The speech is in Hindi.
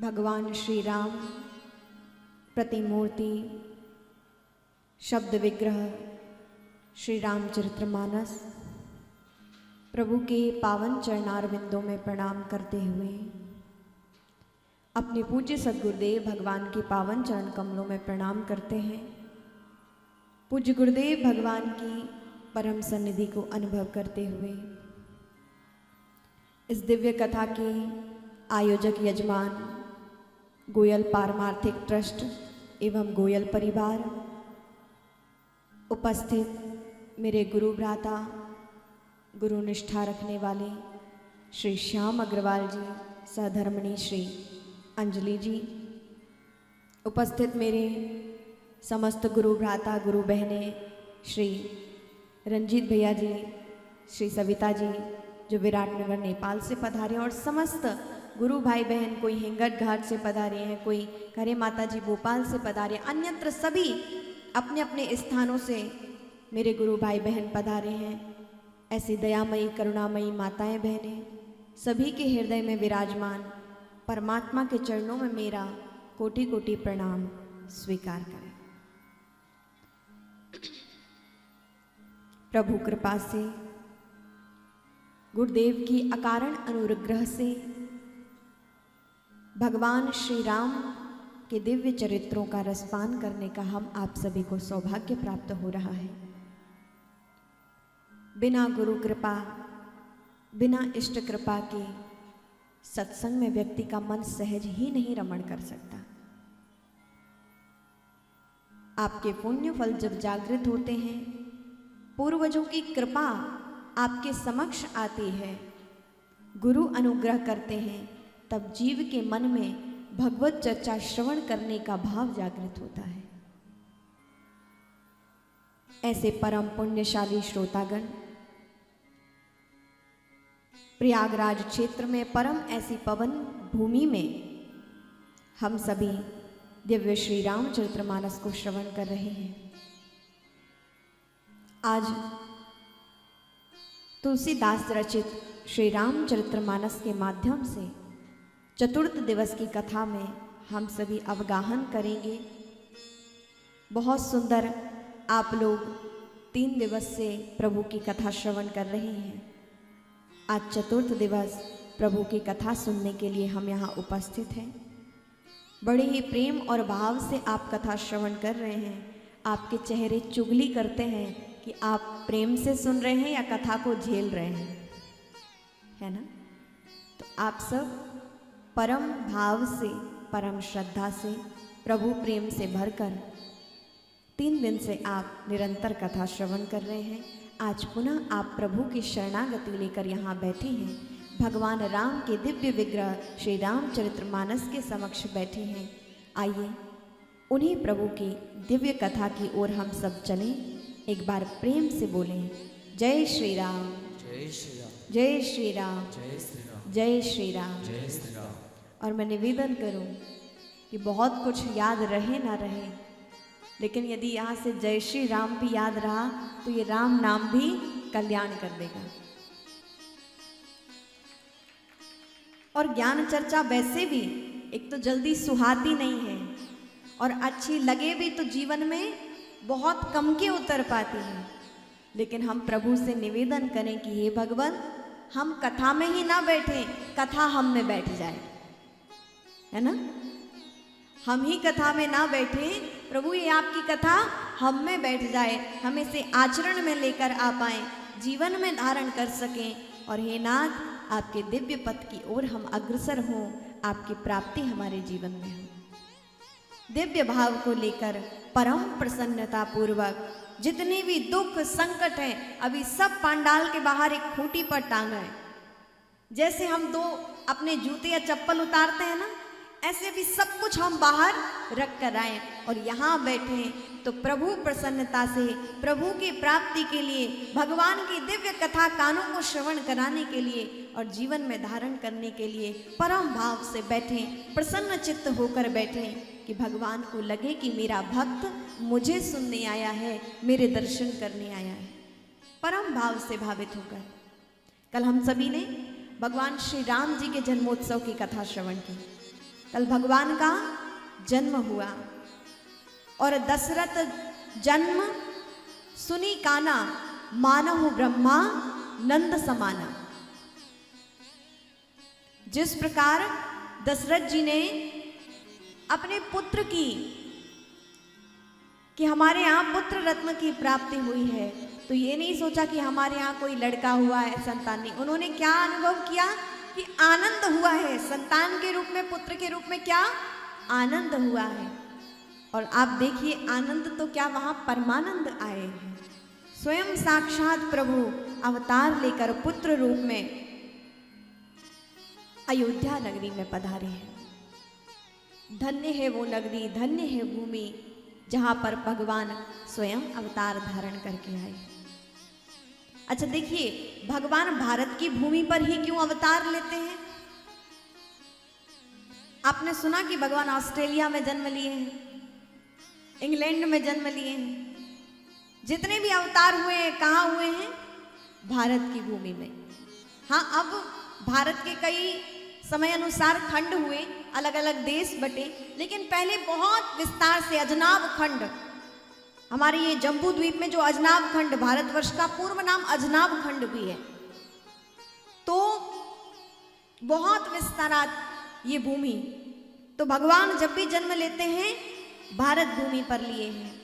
भगवान श्री राम प्रतिमूर्ति शब्द विग्रह श्री रामचरितमानस प्रभु के पावन चरणारविंदों में प्रणाम करते हुए अपने पूज्य सद्गुरुदेव भगवान के पावन चरण कमलों में प्रणाम करते हैं। पूज्य गुरुदेव भगवान की परम सन्निधि को अनुभव करते हुए इस दिव्य कथा के आयोजक यजमान गोयल पारमार्थिक ट्रस्ट एवं गोयल परिवार, उपस्थित मेरे गुरु भ्राता गुरु निष्ठा रखने वाले श्री श्याम अग्रवाल जी, सहधर्मिणी श्री अंजलि जी, उपस्थित मेरे समस्त गुरु भ्राता गुरु बहने श्री रंजीत भैया जी, श्री सविता जी जो विराटनगर नेपाल से पधारे, और समस्त गुरु भाई बहन, कोई हिंगट घाट से पधारे हैं, कोई करे माता जी भोपाल से पधारे, अन्यत्र सभी अपने अपने स्थानों से मेरे गुरु भाई बहन पधारे हैं। ऐसी दयामयी करुणामयी माताएं बहनें सभी के हृदय में विराजमान परमात्मा के चरणों में मेरा कोटि कोटि प्रणाम स्वीकार करें। प्रभु कृपा से गुरुदेव की अकारण अनुग्रह से भगवान श्री राम के दिव्य चरित्रों का रसपान करने का हम आप सभी को सौभाग्य प्राप्त हो रहा है। बिना गुरु कृपा, बिना इष्ट कृपा के सत्संग में व्यक्ति का मन सहज ही नहीं रमण कर सकता। आपके पुण्य फल जब जागृत होते हैं, पूर्वजों की कृपा आपके समक्ष आती है, गुरु अनुग्रह करते हैं, तब जीव के मन में भगवत चर्चा श्रवण करने का भाव जागृत होता है। ऐसे परम पुण्यशाली श्रोतागण प्रयागराज क्षेत्र में परम ऐसी पवन भूमि में हम सभी दिव्य श्री रामचरितमानस को श्रवण कर रहे हैं। आज तुलसीदास रचित श्री रामचरितमानस के माध्यम से चतुर्थ दिवस की कथा में हम सभी अवगाहन करेंगे। बहुत सुंदर आप लोग 3 दिवस से प्रभु की कथा श्रवण कर रहे हैं। आज चतुर्थ दिवस प्रभु की कथा सुनने के लिए हम यहाँ उपस्थित हैं। बड़े ही प्रेम और भाव से आप कथा श्रवण कर रहे हैं। आपके चेहरे चुगली करते हैं कि आप प्रेम से सुन रहे हैं या कथा को झेल रहे हैं, है ना? तो आप सब परम भाव से, परम श्रद्धा से, प्रभु प्रेम से भरकर 3 दिन से आप निरंतर कथा श्रवण कर रहे हैं। आज पुनः आप प्रभु की शरणागति लेकर यहाँ बैठे हैं। भगवान राम के दिव्य विग्रह श्री रामचरितमानस के समक्ष बैठे हैं। आइए उन्हीं प्रभु की दिव्य कथा की ओर हम सब चलें। एक बार प्रेम से बोलें, जय श्री राम, जय श्री राम, जय श्री राम, जय श्री राम, जय श्री राम, जय श्री राम। और मैं निवेदन करूं कि बहुत कुछ याद रहे ना रहे, लेकिन यदि यहाँ से जय श्री राम भी याद रहा तो ये राम नाम भी कल्याण कर देगा। और ज्ञान चर्चा वैसे भी एक तो जल्दी सुहाती नहीं है, और अच्छी लगे भी तो जीवन में बहुत कम के उतर पाती है। लेकिन हम प्रभु से निवेदन करें कि हे भगवान, हम कथा में ही ना बैठे, कथा हम में बैठ जाए, है ना? हम ही कथा में ना बैठे, प्रभु ये आपकी कथा हम में बैठ जाए, हम इसे आचरण में लेकर आ पाए, जीवन में धारण कर सकें, और हे नाथ आपके दिव्य पथ की ओर हम अग्रसर हों, आपकी प्राप्ति हमारे जीवन में हो। दिव्य भाव को लेकर परम प्रसन्नता पूर्वक जितने भी दुख संकट हैं, अभी सब पांडाल के बाहर एक खूंटी पर टांग है। जैसे हम 2 अपने जूते या चप्पल उतारते हैं ना, ऐसे भी सब कुछ हम बाहर रख कर आए और यहाँ बैठे तो प्रभु प्रसन्नता से, प्रभु की प्राप्ति के लिए, भगवान की दिव्य कथा कानों को श्रवण कराने के लिए और जीवन में धारण करने के लिए परम भाव से बैठे, प्रसन्न चित्त होकर बैठे कि भगवान को लगे कि मेरा भक्त मुझे सुनने आया है, मेरे दर्शन करने आया है। परम भाव से भावित होकर कल हम सभी ने भगवान श्री राम जी के जन्मोत्सव की कथा श्रवण की। कल भगवान का जन्म हुआ और दशरथ जन्म सुनी काना, मानहु ब्रह्मा नंद समाना। जिस प्रकार दशरथ जी ने अपने पुत्र की कि हमारे यहाँ पुत्र रत्न की प्राप्ति हुई है, तो ये नहीं सोचा कि हमारे यहाँ कोई लड़का हुआ है, संतान नहीं। उन्होंने क्या अनुभव किया कि आनंद हुआ है, संतान के रूप में, पुत्र के रूप में क्या आनंद हुआ है। और आप देखिए आनंद तो क्या, वहां परमानंद आए हैं। स्वयं साक्षात प्रभु अवतार लेकर पुत्र रूप में अयोध्या नगरी में पधारे हैं। धन्य है वो नगरी, धन्य है भूमि जहां पर भगवान स्वयं अवतार धारण करके आए। अच्छा देखिए, भगवान भारत की भूमि पर ही क्यों अवतार लेते हैं? आपने सुना कि भगवान ऑस्ट्रेलिया में जन्म लिए हैं, इंग्लैंड में जन्म लिए हैं। जितने भी अवतार हुए हैं कहाँ हुए हैं? भारत की भूमि में। हाँ, अब भारत के कई समय अनुसार खंड हुए, अलग अलग देश बटे, लेकिन पहले बहुत विस्तार से अजनाब खंड, हमारे ये जम्बू द्वीप में जो अजनाब खंड, भारतवर्ष का पूर्व नाम अजनाब खंड भी है, तो बहुत विस्तारात ये भूमि। तो भगवान जब भी जन्म लेते हैं भारत भूमि पर लिए हैं।